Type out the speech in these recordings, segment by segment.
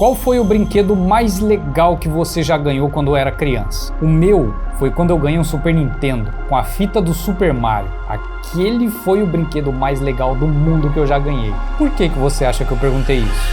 Qual foi o brinquedo mais legal que você já ganhou quando era criança? O meu foi quando eu ganhei um Super Nintendo com a fita do Super Mario. Aquele foi o brinquedo mais legal do mundo que eu já ganhei. Por que você acha que eu perguntei isso?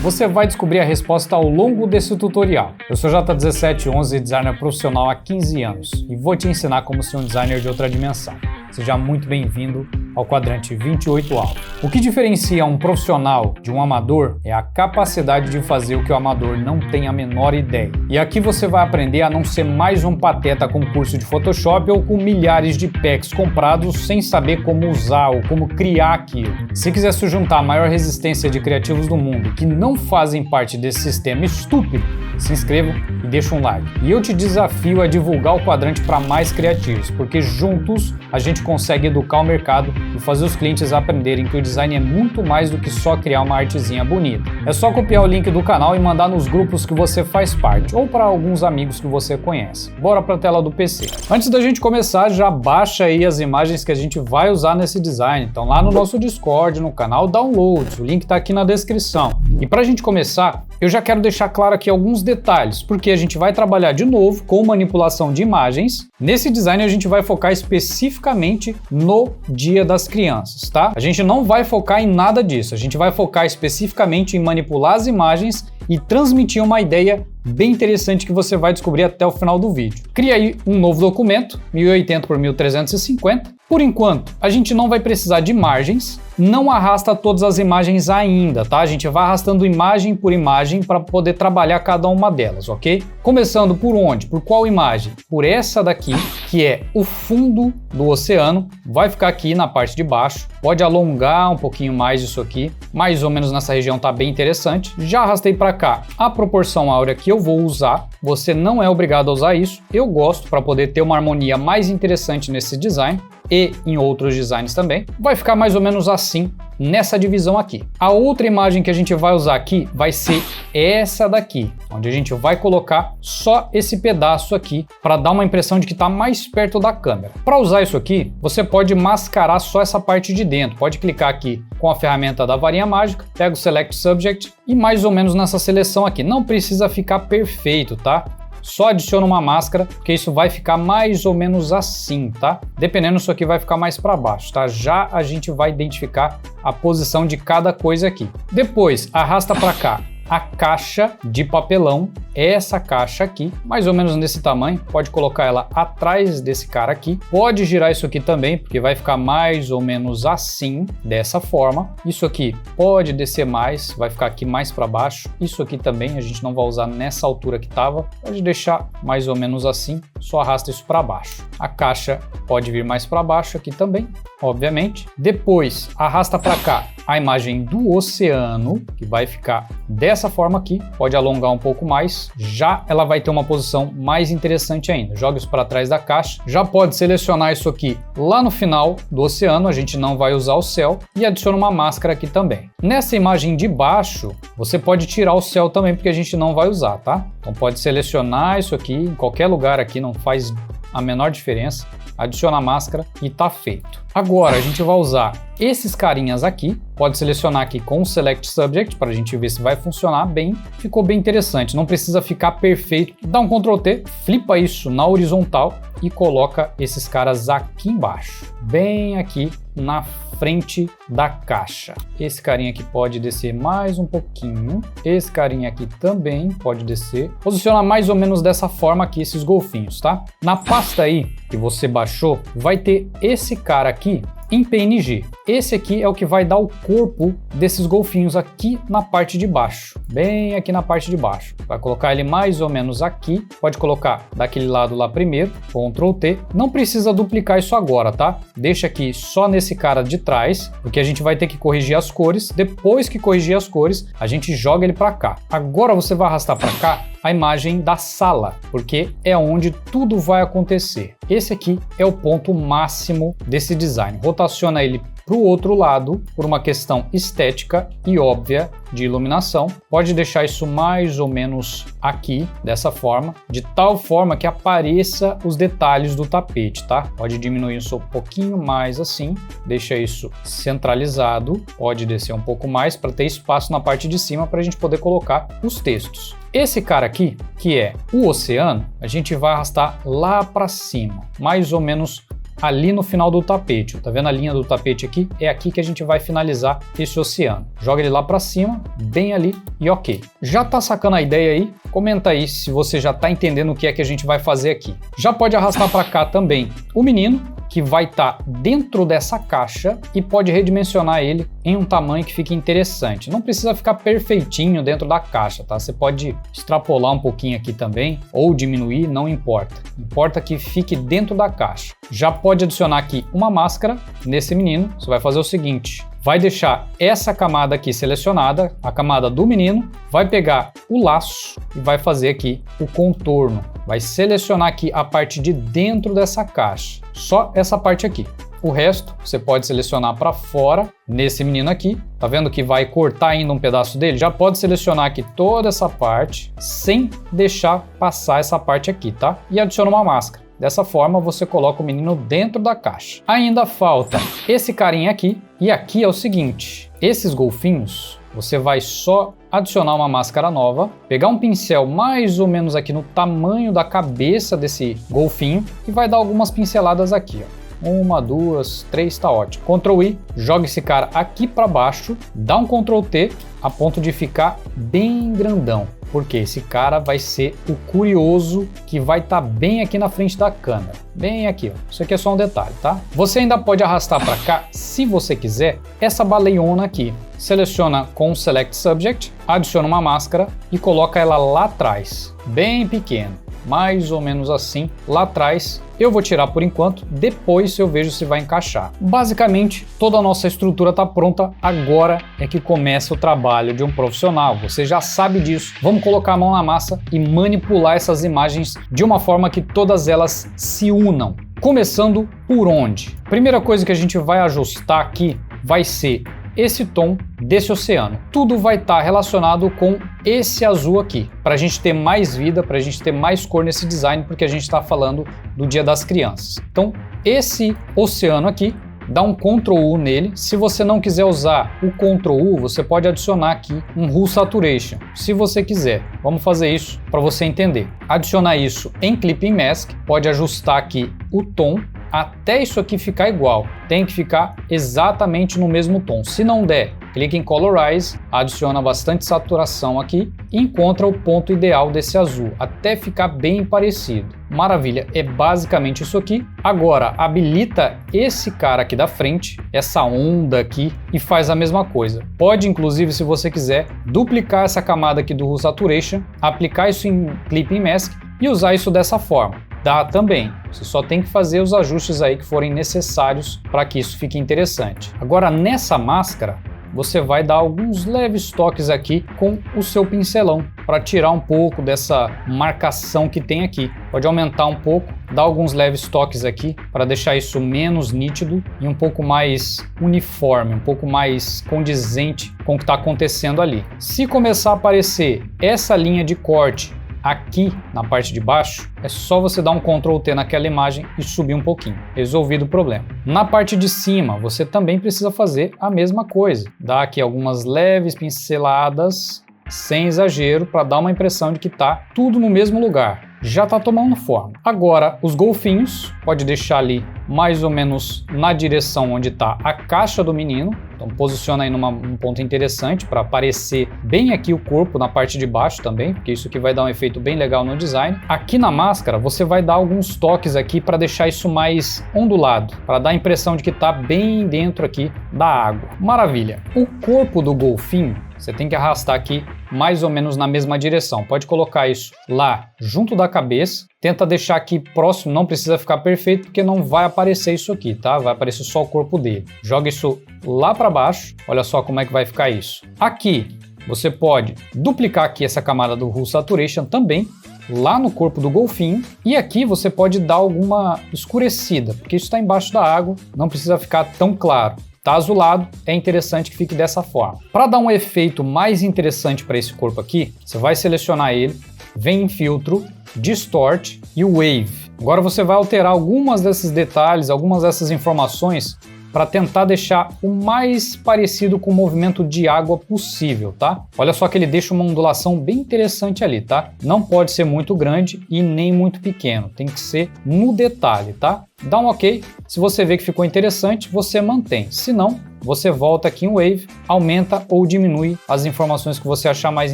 Você vai descobrir a resposta ao longo desse tutorial. Eu sou J1711, designer profissional há 15 anos e vou te ensinar como ser um designer de outra dimensão. Seja muito bem-vindo ao quadrante 28 alvo. O que diferencia um profissional de um amador é a capacidade de fazer o que o amador não tem a menor ideia. E aqui você vai aprender a não ser mais um pateta com curso de Photoshop ou com milhares de packs comprados sem saber como usar ou como criar aquilo. Se quiser se juntar à maior resistência de criativos do mundo que não fazem parte desse sistema estúpido, se inscreva e deixa um like. E eu te desafio a divulgar o quadrante para mais criativos, porque juntos a gente consegue educar o mercado e fazer os clientes aprenderem que o design é muito mais do que só criar uma artezinha bonita. É só copiar o link do canal e mandar nos grupos que você faz parte, ou para alguns amigos que você conhece. Bora para a tela do PC. Antes da gente começar, já baixa aí as imagens que a gente vai usar nesse design. Então lá no nosso Discord, no canal Downloads, o link está aqui na descrição. E para a gente começar, eu já quero deixar claro aqui alguns detalhes, porque a gente vai trabalhar de novo com manipulação de imagens. Nesse design a gente vai focar especificamente no Dia das Crianças, tá? A gente não vai focar em nada disso, a gente vai focar especificamente em manipular as imagens e transmitir uma ideia bem interessante que você vai descobrir até o final do vídeo. Cria aí um novo documento, 1080 por 1350. Por enquanto, a gente não vai precisar de margens, não arrasta todas as imagens ainda, tá? A gente vai arrastando imagem por imagem para poder trabalhar cada uma delas, ok? Começando por onde? Por qual imagem? Por essa daqui, que é o fundo do oceano, vai ficar aqui na parte de baixo. Pode alongar um pouquinho mais isso aqui, mais ou menos nessa região tá bem interessante. Já arrastei para cá a proporção áurea que eu vou usar. Você não é obrigado a usar isso. Eu gosto para poder ter uma harmonia mais interessante nesse design e em outros designs também. Vai ficar mais ou menos assim nessa divisão aqui. A outra imagem que a gente vai usar aqui vai ser essa daqui, onde a gente vai colocar só esse pedaço aqui para dar uma impressão de que está mais perto da câmera. Para usar isso aqui, você pode mascarar só essa parte de dentro. Pode clicar aqui com a ferramenta da varinha mágica, pega o Select Subject e mais ou menos nessa seleção aqui. Não precisa ficar perfeito, tá? Só adiciona uma máscara, porque isso vai ficar mais ou menos assim, tá? Dependendo, isso aqui vai ficar mais para baixo, tá? Já a gente vai identificar a posição de cada coisa aqui. Depois, arrasta para cá a caixa de papelão, essa caixa aqui, mais ou menos nesse tamanho, pode colocar ela atrás desse cara aqui, pode girar isso aqui também, porque vai ficar mais ou menos assim, dessa forma. Isso aqui pode descer mais, vai ficar aqui mais para baixo, isso aqui também a gente não vai usar nessa altura que estava, pode deixar mais ou menos assim, só arrasta isso para baixo. A caixa pode vir mais para baixo aqui também, obviamente. Depois, arrasta para cá a imagem do oceano, que vai ficar dessa forma aqui, pode alongar um pouco mais, já ela vai ter uma posição mais interessante ainda. Joga isso para trás da caixa, já pode selecionar isso aqui lá no final do oceano, a gente não vai usar o céu, e adiciona uma máscara aqui também. Nessa imagem de baixo, você pode tirar o céu também, porque a gente não vai usar, tá? Então pode selecionar isso aqui, em qualquer lugar aqui, não faz a menor diferença. Adiciona a máscara e tá feito. Agora a gente vai usar esses carinhas aqui, pode selecionar aqui com o Select Subject para a gente ver se vai funcionar bem. Ficou bem interessante, não precisa ficar perfeito. Dá um Ctrl T, flipa isso na horizontal e coloca esses caras aqui embaixo, bem aqui na frente da caixa. Esse carinha aqui pode descer mais um pouquinho, esse carinha aqui também pode descer. Posiciona mais ou menos dessa forma aqui esses golfinhos, tá? Na pasta aí que você baixou, vai ter esse cara aqui em PNG. Esse aqui é o que vai dar o corpo desses golfinhos aqui na parte de baixo, bem aqui na parte de baixo. Vai colocar ele mais ou menos aqui, pode colocar daquele lado lá primeiro, Ctrl T. Não precisa duplicar isso agora, tá? Deixa aqui só nesse cara de trás, porque a gente vai ter que corrigir as cores. Depois que corrigir as cores, a gente joga ele para cá. Agora você vai arrastar para cá a imagem da sala, porque é onde tudo vai acontecer. Esse aqui é o ponto máximo desse design. Rotaciona ele para o outro lado, por uma questão estética e óbvia de iluminação. Pode deixar isso mais ou menos aqui, dessa forma, de tal forma que apareça os detalhes do tapete, tá? Pode diminuir isso um pouquinho mais assim, deixa isso centralizado, pode descer um pouco mais para ter espaço na parte de cima para a gente poder colocar os textos. Esse cara aqui, que é o oceano, a gente vai arrastar lá para cima, mais ou menos ali no final do tapete. Tá vendo a linha do tapete aqui? É aqui que a gente vai finalizar esse oceano. Joga ele lá para cima, bem ali e ok. Já tá sacando a ideia aí? Comenta aí se você já tá entendendo o que é que a gente vai fazer aqui. Já pode arrastar para cá também o menino, que vai estar dentro dessa caixa e pode redimensionar ele em um tamanho que fique interessante. Não precisa ficar perfeitinho dentro da caixa, tá? Você pode extrapolar um pouquinho aqui também ou diminuir, não importa. Importa que fique dentro da caixa. Já pode adicionar aqui uma máscara nesse menino. Você vai fazer o seguinte: vai deixar essa camada aqui selecionada, a camada do menino, vai pegar o laço e vai fazer aqui o contorno. Vai selecionar aqui a parte de dentro dessa caixa, só essa parte aqui. O resto você pode selecionar para fora nesse menino aqui. Tá vendo que vai cortar ainda um pedaço dele? Já pode selecionar aqui toda essa parte sem deixar passar essa parte aqui, tá? E adiciona uma máscara. Dessa forma você coloca o menino dentro da caixa. Ainda falta esse carinha aqui. E aqui é o seguinte: esses golfinhos, você vai só adicionar uma máscara nova, pegar um pincel mais ou menos aqui no tamanho da cabeça desse golfinho e vai dar algumas pinceladas aqui, ó. 1, 2, 3, tá ótimo. Ctrl I, joga esse cara aqui para baixo, dá um Ctrl T a ponto de ficar bem grandão, porque esse cara vai ser o curioso que vai estar bem aqui na frente da câmera, bem aqui, ó. Isso aqui é só um detalhe, tá? Você ainda pode arrastar para cá, se você quiser, essa baleiona aqui. Seleciona com Select Subject, adiciona uma máscara e coloca ela lá atrás, bem pequeno, mais ou menos assim, lá atrás. Eu vou tirar por enquanto, depois eu vejo se vai encaixar. Basicamente, toda a nossa estrutura está pronta, agora é que começa o trabalho de um profissional. Você já sabe disso. Vamos colocar a mão na massa e manipular essas imagens de uma forma que todas elas se unam. Começando por onde? Primeira coisa que a gente vai ajustar aqui vai ser esse tom desse oceano. Tudo vai estar relacionado com esse azul aqui, para a gente ter mais vida, para a gente ter mais cor nesse design, porque a gente está falando do Dia das Crianças. Então, esse oceano aqui, dá um Ctrl U nele. Se você não quiser usar o Ctrl U, você pode adicionar aqui um Hue Saturation, se você quiser. Vamos fazer isso para você entender. Adicionar isso em Clipping Mask, pode ajustar aqui o tom, até isso aqui ficar igual. Tem que ficar exatamente no mesmo tom. Se não der, clique em Colorize, adiciona bastante saturação aqui e encontra o ponto ideal desse azul, até ficar bem parecido. Maravilha, é basicamente isso aqui. Agora, habilita esse cara aqui da frente, essa onda aqui, e faz a mesma coisa. Pode, inclusive, se você quiser, duplicar essa camada aqui do Hue Saturation, aplicar isso em Clipping Mask e usar isso dessa forma. Dá também, você só tem que fazer os ajustes aí que forem necessários para que isso fique interessante. Agora, nessa máscara, você vai dar alguns leves toques aqui com o seu pincelão para tirar um pouco dessa marcação que tem aqui. Pode aumentar um pouco, dar alguns leves toques aqui para deixar isso menos nítido e um pouco mais uniforme, um pouco mais condizente com o que está acontecendo ali. Se começar a aparecer essa linha de corte aqui na parte de baixo, é só você dar um Ctrl T naquela imagem e subir um pouquinho. Resolvido o problema. Na parte de cima, você também precisa fazer a mesma coisa. Dá aqui algumas leves pinceladas, sem exagero, para dar uma impressão de que tá tudo no mesmo lugar. Já tá tomando forma. Agora, os golfinhos, pode deixar ali mais ou menos na direção onde está a caixa do menino. Então posiciona aí num ponto interessante para aparecer bem aqui o corpo na parte de baixo também, porque isso aqui vai dar um efeito bem legal no design. Aqui na máscara você vai dar alguns toques aqui para deixar isso mais ondulado, para dar a impressão de que está bem dentro aqui da água. Maravilha! O corpo do golfinho você tem que arrastar aqui mais ou menos na mesma direção. Pode colocar isso lá junto da cabeça. Tenta deixar aqui próximo, não precisa ficar perfeito porque não vai aparecer isso aqui, tá? Vai aparecer só o corpo dele. Joga isso lá para baixo. Olha só como é que vai ficar isso. Aqui você pode duplicar aqui essa camada do Hue Saturation também, lá no corpo do golfinho. E aqui você pode dar alguma escurecida, porque isso está embaixo da água, não precisa ficar tão claro. Tá azulado, é interessante que fique dessa forma. Para dar um efeito mais interessante para esse corpo aqui, você vai selecionar ele, vem em filtro, distort e wave. Agora você vai alterar algumas desses detalhes, algumas dessas informações para tentar deixar o mais parecido com o movimento de água possível, tá? Olha só que ele deixa uma ondulação bem interessante ali, tá? Não pode ser muito grande e nem muito pequeno, tem que ser no detalhe, tá? Dá um ok, se você vê que ficou interessante, você mantém, se não, você volta aqui em Wave, aumenta ou diminui as informações que você achar mais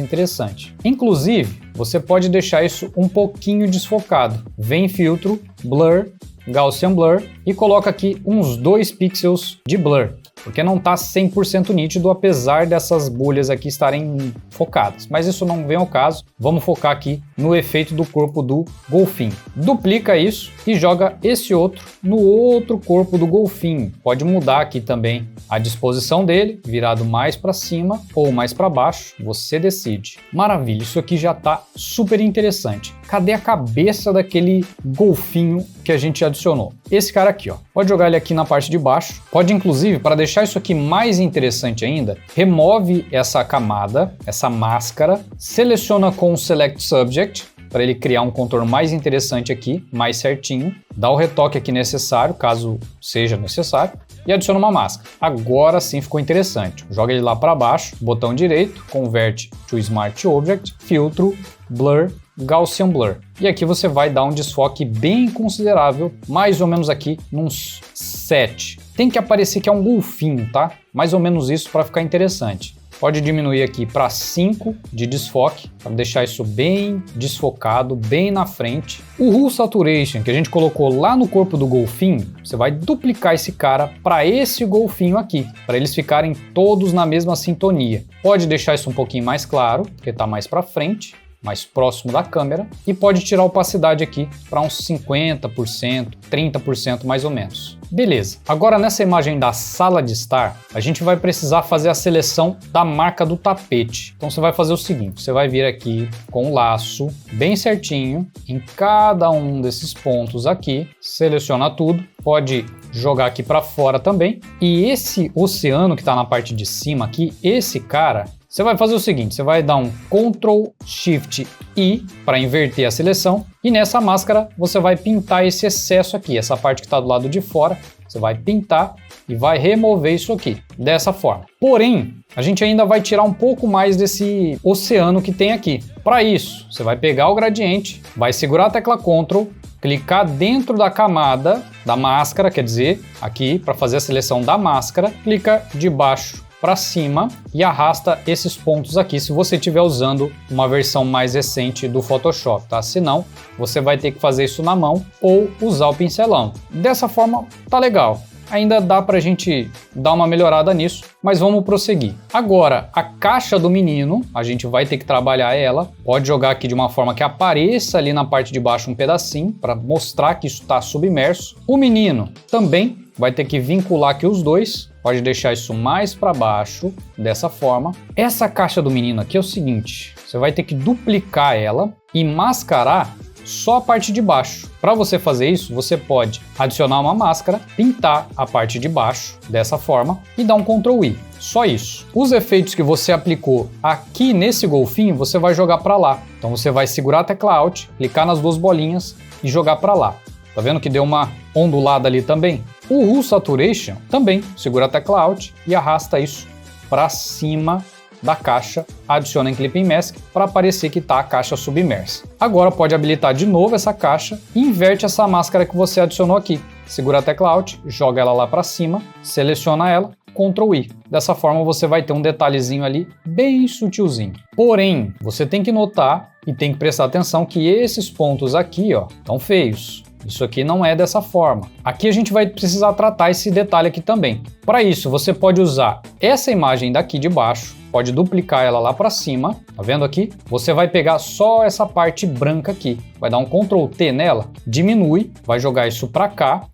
interessante. Inclusive, você pode deixar isso um pouquinho desfocado. Vem em filtro, blur, Gaussian Blur e coloca aqui uns 2 pixels de blur, porque não está 100% nítido, apesar dessas bolhas aqui estarem focadas. Mas isso não vem ao caso, vamos focar aqui no efeito do corpo do golfinho. Duplica isso e joga esse outro no outro corpo do golfinho. Pode mudar aqui também a disposição dele, virado mais para cima ou mais para baixo, você decide. Maravilha, isso aqui já está super interessante. Cadê a cabeça daquele golfinho que a gente adicionou? Esse cara aqui, ó. Pode jogar ele aqui na parte de baixo. Pode, inclusive, para deixar isso aqui mais interessante ainda, remove essa camada, essa máscara, seleciona com o Select Subject, para ele criar um contorno mais interessante aqui, mais certinho. Dá o retoque aqui necessário, caso seja necessário, e adiciona uma máscara. Agora sim ficou interessante. Joga ele lá para baixo, botão direito, converte to Smart Object, filtro, blur, Gaussian Blur. E aqui você vai dar um desfoque bem considerável, mais ou menos aqui uns 7. Tem que aparecer que é um golfinho, tá? Mais ou menos isso para ficar interessante. Pode diminuir aqui para 5 de desfoque, para deixar isso bem desfocado, bem na frente. O Hue Saturation, que a gente colocou lá no corpo do golfinho, você vai duplicar esse cara para esse golfinho aqui, para eles ficarem todos na mesma sintonia. Pode deixar isso um pouquinho mais claro, porque está mais para frente, mais próximo da câmera, e pode tirar a opacidade aqui para uns 50%, 30% mais ou menos. Beleza, agora nessa imagem da sala de estar, a gente vai precisar fazer a seleção da marca do tapete. Então você vai fazer o seguinte, você vai vir aqui com o laço bem certinho em cada um desses pontos aqui, seleciona tudo, pode jogar aqui para fora também, e esse oceano que está na parte de cima aqui, esse cara, você vai fazer o seguinte, você vai dar um Ctrl Shift I para inverter a seleção e nessa máscara você vai pintar esse excesso aqui, essa parte que está do lado de fora, você vai pintar e vai remover isso aqui, dessa forma. Porém, a gente ainda vai tirar um pouco mais desse oceano que tem aqui. Para isso, você vai pegar o gradiente, vai segurar a tecla Ctrl, clicar dentro da camada da máscara, quer dizer, aqui para fazer a seleção da máscara, clica de baixo para cima e arrasta esses pontos aqui se você estiver usando uma versão mais recente do Photoshop, tá? Se não, você vai ter que fazer isso na mão ou usar o pincelão. Dessa forma, tá legal. Ainda dá pra gente dar uma melhorada nisso, mas vamos prosseguir. Agora, a caixa do menino, a gente vai ter que trabalhar ela. Pode jogar aqui de uma forma que apareça ali na parte de baixo um pedacinho, para mostrar que isso está submerso. O menino também vai ter que vincular aqui os dois. Pode deixar isso mais para baixo, dessa forma. Essa caixa do menino aqui é o seguinte, você vai ter que duplicar ela e mascarar só a parte de baixo. Para você fazer isso, você pode adicionar uma máscara, pintar a parte de baixo dessa forma e dar um Ctrl I. Só isso. Os efeitos que você aplicou aqui nesse golfinho, você vai jogar para lá. Então você vai segurar a tecla Alt, clicar nas duas bolinhas e jogar para lá. Tá vendo que deu uma ondulada ali também? O Hue Saturation também, segura a tecla Alt e arrasta isso para cima da caixa, adiciona em Clipping Mask para parecer que está a caixa submersa. Agora pode habilitar de novo essa caixa e inverte essa máscara que você adicionou aqui. Segura a tecla Alt, joga ela lá para cima, seleciona ela, Ctrl I. Dessa forma você vai ter um detalhezinho ali bem sutilzinho. Porém, você tem que notar e tem que prestar atenção que esses pontos aqui, ó, estão feios. Isso aqui não é dessa forma. Aqui a gente vai precisar tratar esse detalhe aqui também. Para isso, você pode usar essa imagem daqui de baixo, pode duplicar ela lá para cima, tá vendo aqui? Você vai pegar só essa parte branca aqui, vai dar um Ctrl T nela, diminui, vai jogar isso para cá,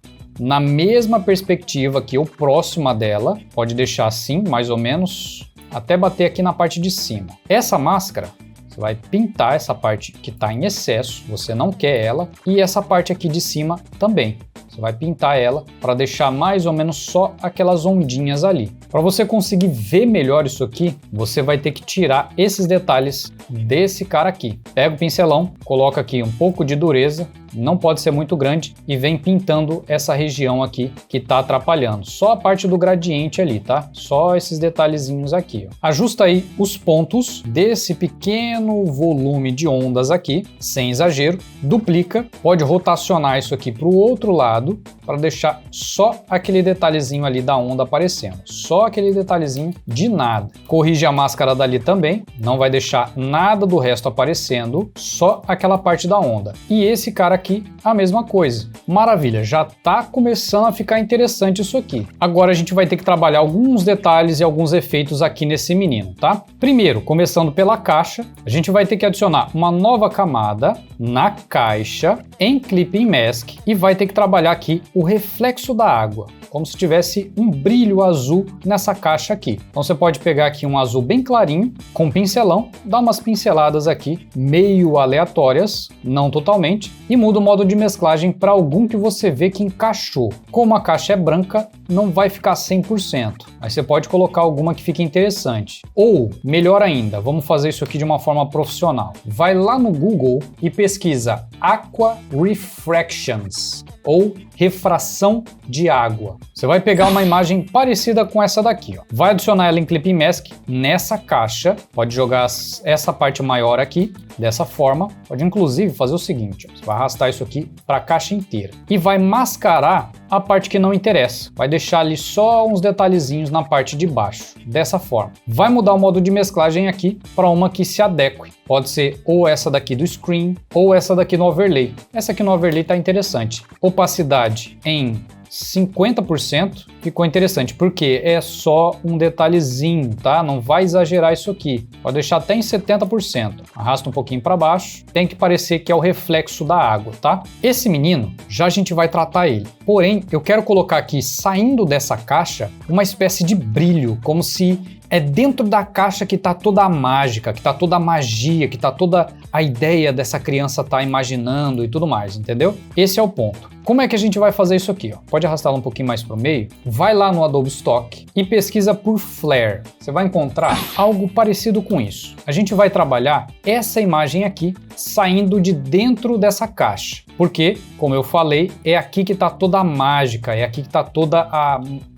na mesma perspectiva aqui, ou próxima dela, pode deixar assim, mais ou menos, até bater aqui na parte de cima. Essa máscara, você vai pintar essa parte que está em excesso, você não quer ela, e essa parte aqui de cima também. Você vai pintar ela para deixar mais ou menos só aquelas ondinhas ali. Para você conseguir ver melhor isso aqui, você vai ter que tirar esses detalhes desse cara aqui. Pega o pincelão, coloca aqui um pouco de dureza, não pode ser muito grande, e vem pintando essa região aqui que está atrapalhando. Só a parte do gradiente ali, tá? Só esses detalhezinhos aqui, ó. Ajusta aí os pontos desse pequeno volume de ondas aqui, sem exagero, duplica, pode rotacionar isso aqui para o outro lado, para deixar só aquele detalhezinho ali da onda aparecendo. Só aquele detalhezinho de nada. Corrige a máscara dali também, não vai deixar nada do resto aparecendo, só aquela parte da onda. E esse cara aqui, a mesma coisa. Maravilha, já tá começando a ficar interessante isso aqui. Agora a gente vai ter que trabalhar alguns detalhes e alguns efeitos aqui nesse menino, tá? Primeiro, começando pela caixa, a gente vai ter que adicionar uma nova camada na caixa em Clipping Mask e vai ter que trabalhar aqui o reflexo da água, como se tivesse um brilho azul nessa caixa aqui. Então você pode pegar aqui um azul bem clarinho, com pincelão, dar umas pinceladas aqui, meio aleatórias, não totalmente, e muda o modo de mesclagem para algum que você vê que encaixou. Como a caixa é branca, não vai ficar 100%. Aí você pode colocar alguma que fique interessante. Ou, melhor ainda, vamos fazer isso aqui de uma forma profissional. Vai lá no Google e pesquisa Aqua Refractions, ou refração de água. Você vai pegar uma imagem parecida com essa daqui, ó. Vai adicionar ela em Clipping Mask nessa caixa, pode jogar essa parte maior aqui, dessa forma. Pode inclusive fazer o seguinte, ó. Você vai arrastar isso aqui para a caixa inteira e vai mascarar a parte que não interessa. Vai deixar ali só uns detalhezinhos na parte de baixo, dessa forma. Vai mudar o modo de mesclagem aqui para uma que se adeque. Pode ser ou essa daqui do Screen ou essa daqui no Overlay. Essa aqui no Overlay tá interessante. Opacidade em 50%, ficou interessante, porque é só um detalhezinho, tá? Não vai exagerar isso aqui. Pode deixar até em 70%. Arrasta um pouquinho para baixo. Tem que parecer que é o reflexo da água, tá? Esse menino, já a gente vai tratar ele. Porém, eu quero colocar aqui, saindo dessa caixa, uma espécie de brilho, como se é dentro da caixa que tá toda a mágica, que tá toda a magia, que tá toda a ideia dessa criança tá imaginando e tudo mais, entendeu? Esse é o ponto. Como é que a gente vai fazer isso aqui, ó? Pode arrastá-lo um pouquinho mais para o meio. Vai lá no Adobe Stock e pesquisa por Flare. Você vai encontrar algo parecido com isso. A gente vai trabalhar essa imagem aqui saindo de dentro dessa caixa. Porque, como eu falei, é aqui que está toda a mágica, é aqui que está toda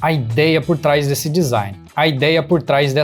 a ideia por trás desse design. A ideia por trás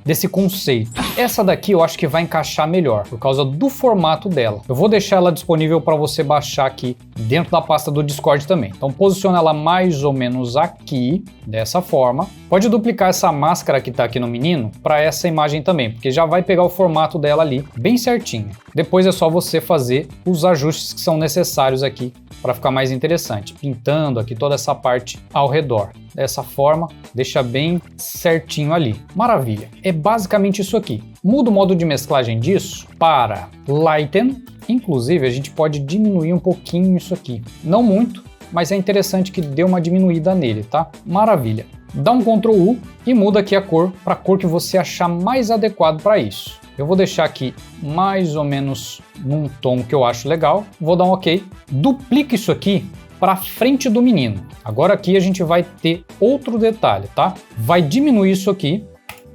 desse conceito. Essa daqui eu acho que vai encaixar melhor, por causa do formato dela. Eu vou deixar ela disponível para você baixar aqui dentro da pasta do Discord também. Então posiciona ela mais ou menos aqui, dessa forma. Pode duplicar essa máscara que está aqui no menino para essa imagem também, porque já vai pegar o formato dela ali bem certinho. Depois é só você fazer os ajustes que são necessários aqui para ficar mais interessante, pintando aqui toda essa parte ao redor. Dessa forma, deixa bem certinho ali. Maravilha! É basicamente isso aqui. Muda o modo de mesclagem disso para Lighten. Inclusive, a gente pode diminuir um pouquinho isso aqui. Não muito, mas é interessante que dê uma diminuída nele, tá? Maravilha! Dá um Ctrl U e muda aqui a cor para a cor que você achar mais adequado para isso. Eu vou deixar aqui mais ou menos num tom que eu acho legal. Vou dar um OK. Duplica isso aqui para frente do menino. Agora aqui a gente vai ter outro detalhe, tá? Vai diminuir isso aqui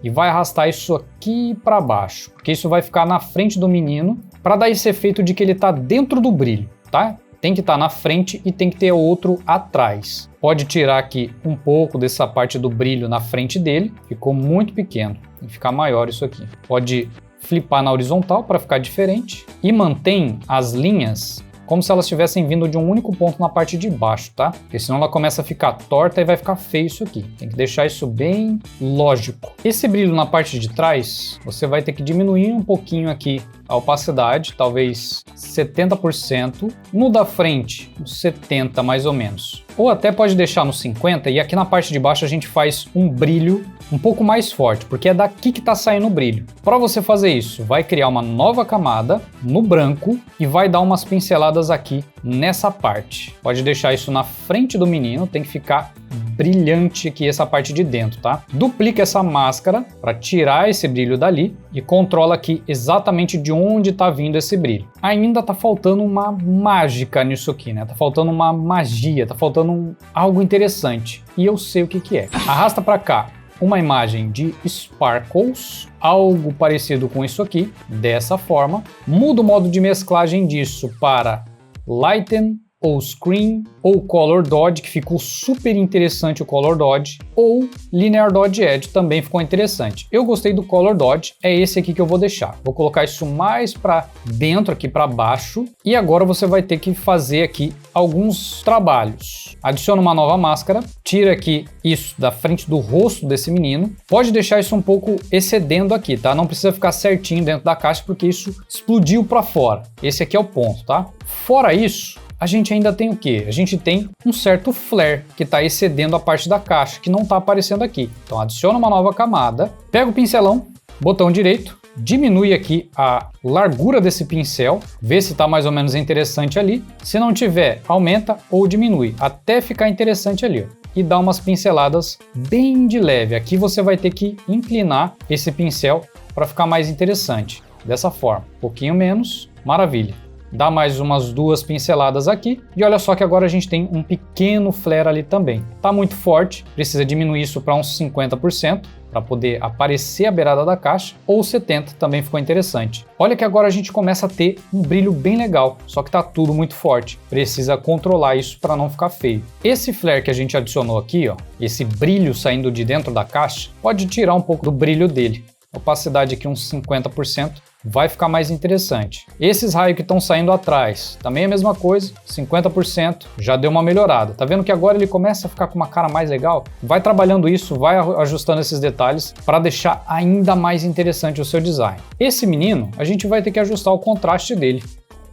e vai arrastar isso aqui para baixo, porque isso vai ficar na frente do menino para dar esse efeito de que ele está dentro do brilho, tá? Tem que estar na frente e tem que ter outro atrás. Pode tirar aqui um pouco dessa parte do brilho na frente dele, ficou muito pequeno, tem que ficar maior isso aqui. Pode flipar na horizontal para ficar diferente e mantém as linhas como se elas estivessem vindo de um único ponto na parte de baixo, tá? Porque senão ela começa a ficar torta e vai ficar feio isso aqui. Tem que deixar isso bem lógico. Esse brilho na parte de trás, você vai ter que diminuir um pouquinho aqui a opacidade, talvez 70%. No da frente, uns 70% mais ou menos. Ou até pode deixar no 50% e aqui na parte de baixo a gente faz um brilho um pouco mais forte, porque é daqui que está saindo o brilho. Para você fazer isso, vai criar uma nova camada no branco e vai dar umas pinceladas aqui nessa parte. Pode deixar isso na frente do menino, tem que ficar brilhante aqui essa parte de dentro, tá? Duplica essa máscara para tirar esse brilho dali e controla aqui exatamente de onde está vindo esse brilho. Ainda tá faltando uma mágica nisso aqui, né? Tá faltando uma magia, tá faltando algo interessante. E eu sei o que que é. Arrasta para cá uma imagem de sparkles, algo parecido com isso aqui, dessa forma. Muda o modo de mesclagem disso para lighten ou screen, ou color dodge, que ficou super interessante o color dodge, ou linear dodge edge, também ficou interessante. Eu gostei do color dodge, é esse aqui que eu vou deixar. Vou colocar isso mais para dentro, aqui para baixo, e agora você vai ter que fazer aqui alguns trabalhos. Adiciona uma nova máscara, tira aqui isso da frente do rosto desse menino, pode deixar isso um pouco excedendo aqui, tá? Não precisa ficar certinho dentro da caixa, porque isso explodiu para fora. Esse aqui é o ponto, tá? Fora isso, a gente ainda tem o quê? A gente tem um certo flare que está excedendo a parte da caixa, que não está aparecendo aqui. Então adiciona uma nova camada, pega o pincelão, botão direito, diminui aqui a largura desse pincel, vê se está mais ou menos interessante ali. Se não tiver, aumenta ou diminui, até ficar interessante ali, ó. E dá umas pinceladas bem de leve. Aqui você vai ter que inclinar esse pincel para ficar mais interessante. Dessa forma, um pouquinho menos, maravilha. Dá mais umas 2 pinceladas aqui e olha só que agora a gente tem um pequeno flare ali também. Tá muito forte, precisa diminuir isso para uns 50% para poder aparecer a beirada da caixa, ou 70% também ficou interessante. Olha que agora a gente começa a ter um brilho bem legal, só que tá tudo muito forte. Precisa controlar isso para não ficar feio. Esse flare que a gente adicionou aqui, ó, esse brilho saindo de dentro da caixa, pode tirar um pouco do brilho dele. Opacidade aqui uns 50%. Vai ficar mais interessante. Esses raios que estão saindo atrás, também é a mesma coisa, 50%, já deu uma melhorada. Tá vendo que agora ele começa a ficar com uma cara mais legal? Vai trabalhando isso, vai ajustando esses detalhes para deixar ainda mais interessante o seu design. Esse menino, a gente vai ter que ajustar o contraste dele.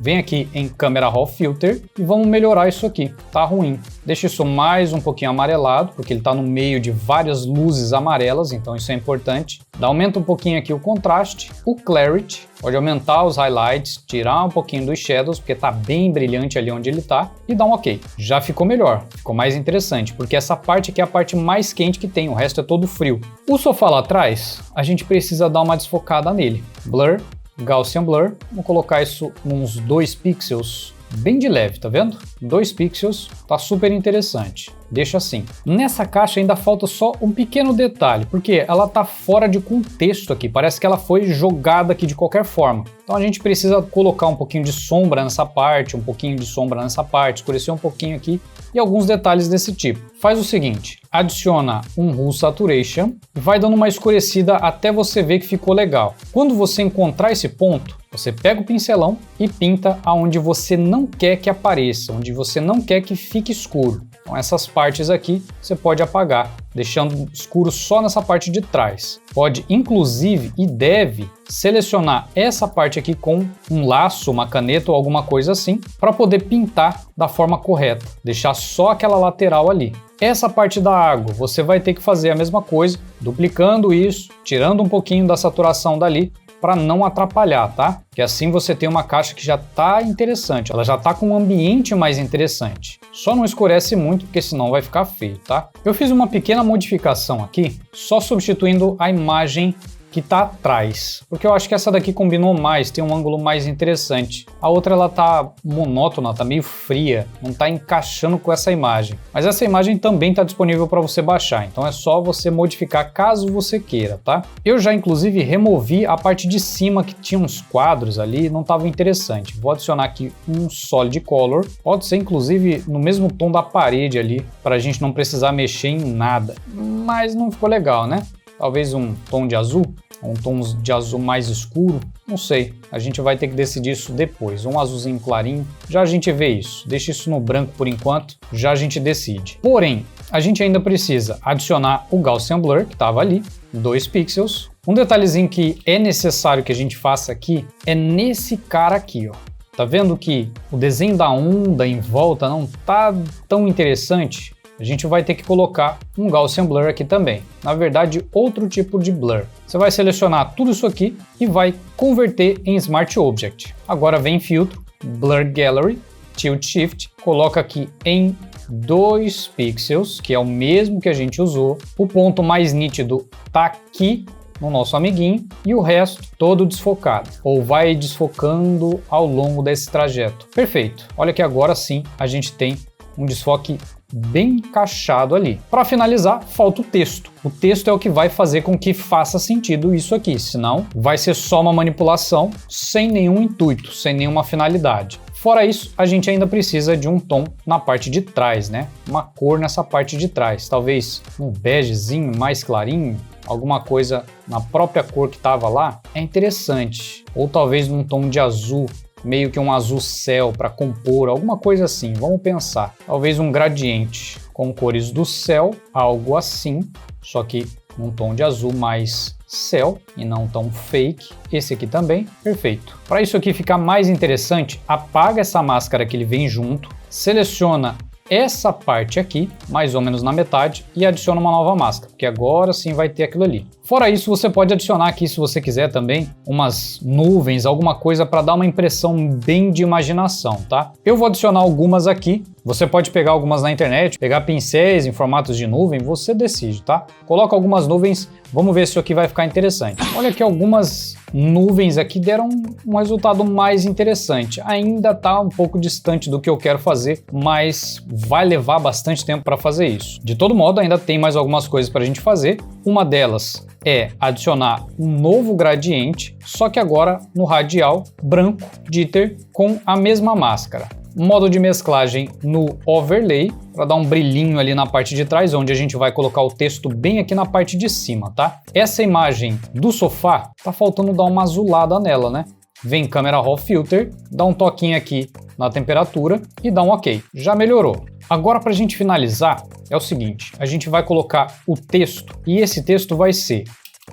Vem aqui em Camera Raw Filter e vamos melhorar isso aqui. Tá ruim. Deixa isso mais um pouquinho amarelado, porque ele está no meio de várias luzes amarelas, então isso é importante. Aumenta um pouquinho aqui o contraste, o clarity, pode aumentar os highlights, tirar um pouquinho dos shadows, porque está bem brilhante ali onde ele está, e dá um ok. Já ficou melhor, ficou mais interessante, porque essa parte aqui é a parte mais quente que tem, o resto é todo frio. O sofá lá atrás, a gente precisa dar uma desfocada nele. Blur, Gaussian Blur, vou colocar isso uns 2 pixels, bem de leve, tá vendo? 2 pixels, tá super interessante. Deixa assim. Nessa caixa ainda falta só um pequeno detalhe, porque ela tá fora de contexto aqui, parece que ela foi jogada aqui de qualquer forma. Então a gente precisa colocar um pouquinho de sombra nessa parte, um pouquinho de sombra nessa parte, escurecer um pouquinho aqui e alguns detalhes desse tipo. Faz o seguinte, adiciona um Hue Saturation e vai dando uma escurecida até você ver que ficou legal. Quando você encontrar esse ponto, você pega o pincelão e pinta aonde você não quer que apareça, onde você não quer que fique escuro. Então essas partes aqui você pode apagar, deixando escuro só nessa parte de trás. Pode inclusive e deve selecionar essa parte aqui com um laço, uma caneta ou alguma coisa assim, para poder pintar da forma correta, deixar só aquela lateral ali. Essa parte da água você vai ter que fazer a mesma coisa, duplicando isso, tirando um pouquinho da saturação dali, para não atrapalhar, tá? Que assim você tem uma caixa que já tá interessante, ela já tá com um ambiente mais interessante. Só não escurece muito, porque senão vai ficar feio, tá? Eu fiz uma pequena modificação aqui, só substituindo a imagem que tá atrás, porque eu acho que essa daqui combinou mais, tem um ângulo mais interessante. A outra ela tá monótona, tá meio fria, não tá encaixando com essa imagem. Mas essa imagem também tá disponível para você baixar, então é só você modificar caso você queira, tá? Eu já inclusive removi a parte de cima que tinha uns quadros ali, não tava interessante. Vou adicionar aqui um Solid Color, pode ser inclusive no mesmo tom da parede ali, para a gente não precisar mexer em nada. Mas não ficou legal, né? Talvez um tom de azul, um tom de azul mais escuro, não sei, a gente vai ter que decidir isso depois, um azulzinho clarinho, já a gente vê isso, deixa isso no branco por enquanto, já a gente decide. Porém, a gente ainda precisa adicionar o Gaussian Blur, que estava ali, 2 pixels. Um detalhezinho que é necessário que a gente faça aqui é nesse cara aqui, ó. Tá vendo que o desenho da onda em volta não tá tão interessante? A gente vai ter que colocar um Gaussian Blur aqui também. Na verdade, outro tipo de blur. Você vai selecionar tudo isso aqui e vai converter em Smart Object. Agora vem em filtro, Blur Gallery, Tilt Shift, coloca aqui em 2 pixels, que é o mesmo que a gente usou. O ponto mais nítido tá aqui no nosso amiguinho e o resto todo desfocado, ou vai desfocando ao longo desse trajeto. Perfeito. Olha que agora sim a gente tem um desfoque bem encaixado ali. Para finalizar, falta o texto. O texto é o que vai fazer com que faça sentido isso aqui, senão vai ser só uma manipulação sem nenhum intuito, sem nenhuma finalidade. Fora isso, a gente ainda precisa de um tom na parte de trás, né? Uma cor nessa parte de trás, talvez um begezinho mais clarinho, alguma coisa na própria cor que estava lá, é interessante. Ou talvez num tom de azul, meio que um azul céu para compor, alguma coisa assim, vamos pensar. Talvez um gradiente com cores do céu, algo assim, só que num tom de azul mais céu e não tão fake. Esse aqui também, perfeito. Para isso aqui ficar mais interessante, apaga essa máscara que ele vem junto, seleciona essa parte aqui, mais ou menos na metade, e adiciona uma nova máscara, porque agora sim vai ter aquilo ali. Fora isso, você pode adicionar aqui, se você quiser também, umas nuvens, alguma coisa para dar uma impressão bem de imaginação, tá? Eu vou adicionar algumas aqui. Você pode pegar algumas na internet, pegar pincéis em formatos de nuvem, você decide, tá? Coloca algumas nuvens, vamos ver se isso aqui vai ficar interessante. Olha que algumas nuvens aqui deram um resultado mais interessante. Ainda está um pouco distante do que eu quero fazer, mas vai levar bastante tempo para fazer isso. De todo modo, ainda tem mais algumas coisas para a gente fazer. Uma delas é adicionar um novo gradiente, só que agora no radial branco Jitter com a mesma máscara. Modo de mesclagem no overlay, para dar um brilhinho ali na parte de trás, onde a gente vai colocar o texto bem aqui na parte de cima, tá? Essa imagem do sofá, tá faltando dar uma azulada nela, né? Vem Camera Raw Filter, dá um toquinho aqui na temperatura e dá um OK. Já melhorou. Agora, para a gente finalizar, é o seguinte, a gente vai colocar o texto, e esse texto vai ser: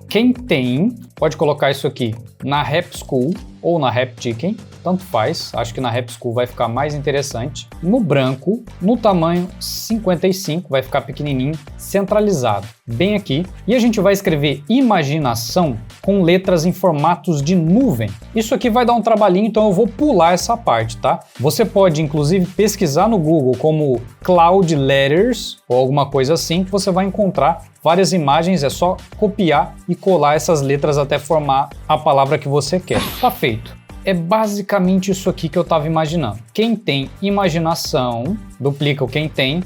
quem tem, pode colocar isso aqui na Rap School ou na Rap Chicken, tanto faz, acho que na Rap School vai ficar mais interessante. No branco, no tamanho 55, vai ficar pequenininho, centralizado, bem aqui. E a gente vai escrever imaginação com letras em formatos de nuvem. Isso aqui vai dar um trabalhinho, então eu vou pular essa parte, tá? Você pode, inclusive, pesquisar no Google como Cloud Letters ou alguma coisa assim, que você vai encontrar várias imagens, é só copiar e colar essas letras até formar a palavra que você quer. Tá feito. É basicamente isso aqui que eu estava imaginando. Quem tem imaginação, duplica o quem tem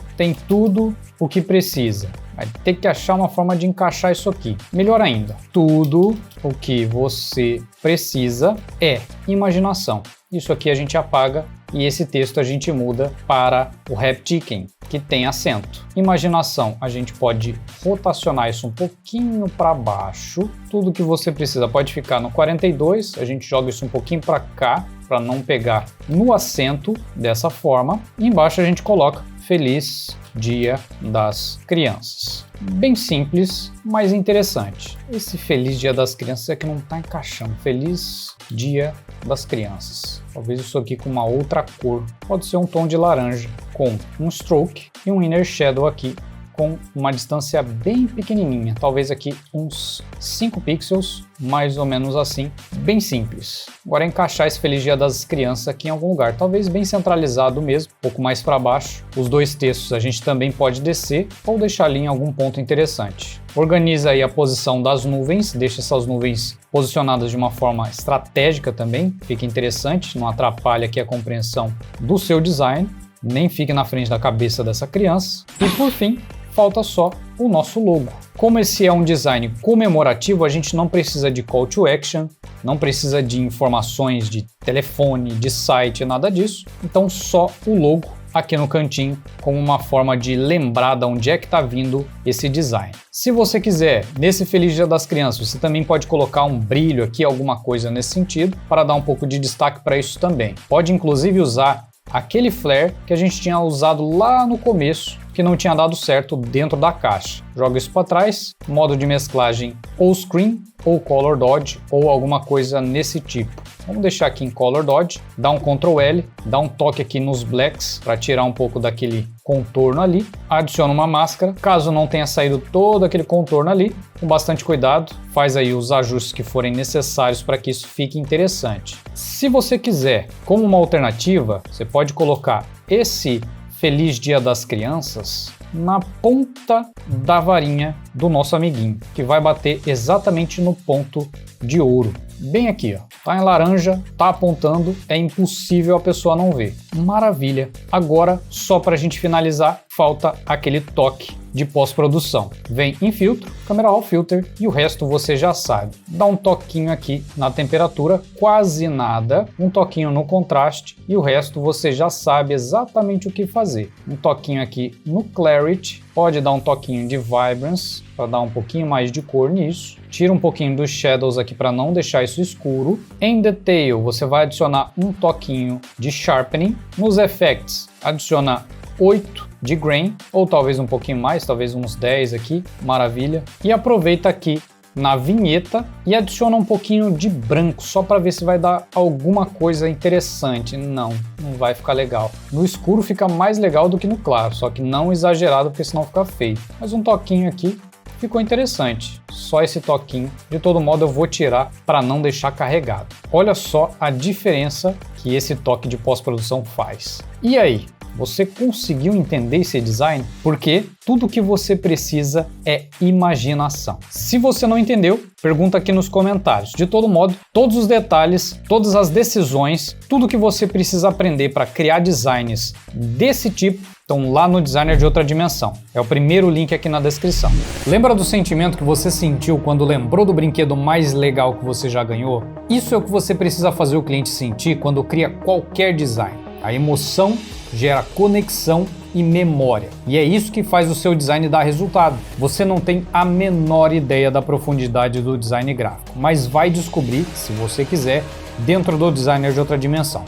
tudo o que precisa. Vai ter que achar uma forma de encaixar isso aqui. Melhor ainda, tudo o que você precisa é imaginação. Isso aqui a gente apaga e esse texto a gente muda para o Rap Chicken, que tem acento. Imaginação, a gente pode rotacionar isso um pouquinho para baixo. Tudo que você precisa pode ficar no 42, a gente joga isso um pouquinho para cá, para não pegar no acento dessa forma. E embaixo a gente coloca Feliz Dia das Crianças. Bem simples, mas interessante. Esse Feliz Dia das Crianças é que não está encaixando. Feliz Dia das Crianças. Talvez isso aqui com uma outra cor. Pode ser um tom de laranja com um stroke e um inner shadow aqui com uma distância bem pequenininha. Talvez aqui uns 5 pixels, mais ou menos assim. Bem simples. Agora encaixar esse Feliz Dia das Crianças aqui em algum lugar. Talvez bem centralizado mesmo, um pouco mais para baixo. Os dois textos a gente também pode descer ou deixar ali em algum ponto interessante. Organiza aí a posição das nuvens, deixa essas nuvens posicionadas de uma forma estratégica também, fica interessante, não atrapalha aqui a compreensão do seu design, nem fique na frente da cabeça dessa criança. E por fim, falta só o nosso logo. Como esse é um design comemorativo, a gente não precisa de call to action, não precisa de informações de telefone, de site, nada disso, então só o logo aqui no cantinho, como uma forma de lembrar de onde é que está vindo esse design. Se você quiser, nesse Feliz Dia das Crianças, você também pode colocar um brilho aqui, alguma coisa nesse sentido, para dar um pouco de destaque para isso também. Pode inclusive usar aquele flare que a gente tinha usado lá no começo, que não tinha dado certo dentro da caixa. Joga isso para trás, modo de mesclagem ou Screen, ou Color Dodge, ou alguma coisa nesse tipo. Vamos deixar aqui em Color Dodge, dá um Ctrl L, dá um toque aqui nos blacks para tirar um pouco daquele contorno ali, adiciona uma máscara, caso não tenha saído todo aquele contorno ali, com bastante cuidado, faz aí os ajustes que forem necessários para que isso fique interessante. Se você quiser, como uma alternativa, você pode colocar esse Feliz Dia das Crianças na ponta da varinha do nosso amiguinho, que vai bater exatamente no ponto de ouro. Bem aqui, ó. Tá em laranja, tá apontando, é impossível a pessoa não ver. Maravilha! Agora, só para a gente finalizar, falta aquele toque de pós-produção. Vem em filtro, Camera Raw Filter e o resto você já sabe. Dá um toquinho aqui na temperatura, quase nada, um toquinho no contraste e o resto você já sabe exatamente o que fazer. Um toquinho aqui no Clarity, pode dar um toquinho de Vibrance para dar um pouquinho mais de cor nisso. Tira um pouquinho dos Shadows aqui para não deixar isso escuro. Em Detail você vai adicionar um toquinho de Sharpening. Nos Effects adiciona 8 de Grain, ou talvez um pouquinho mais, talvez uns 10 aqui, maravilha. E aproveita aqui na vinheta e adiciona um pouquinho de branco, só para ver se vai dar alguma coisa interessante. Não vai ficar legal. No escuro fica mais legal do que no claro, só que não exagerado, porque senão fica feio. Mas um toquinho aqui ficou interessante, só esse toquinho. De todo modo eu vou tirar para não deixar carregado. Olha só a diferença que esse toque de pós-produção faz. E aí? Você conseguiu entender esse design? Porque tudo que você precisa é imaginação. Se você não entendeu, pergunta aqui nos comentários. De todo modo, todos os detalhes, todas as decisões, tudo que você precisa aprender para criar designs desse tipo estão lá no Designer de Outra Dimensão. É o primeiro link aqui na descrição. Lembra do sentimento que você sentiu quando lembrou do brinquedo mais legal que você já ganhou? Isso é o que você precisa fazer o cliente sentir quando cria qualquer design. A emoção gera conexão e memória. E é isso que faz o seu design dar resultado. Você não tem a menor ideia da profundidade do design gráfico, mas vai descobrir, se você quiser, dentro do Designer de Outra Dimensão.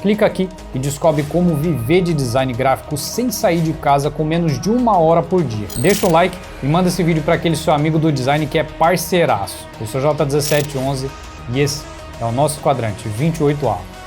Clica aqui e descobre como viver de design gráfico sem sair de casa com menos de 1 hora por dia. Deixa um like e manda esse vídeo para aquele seu amigo do design que é parceiraço. Eu sou J1711 e esse é o nosso quadrante 28A.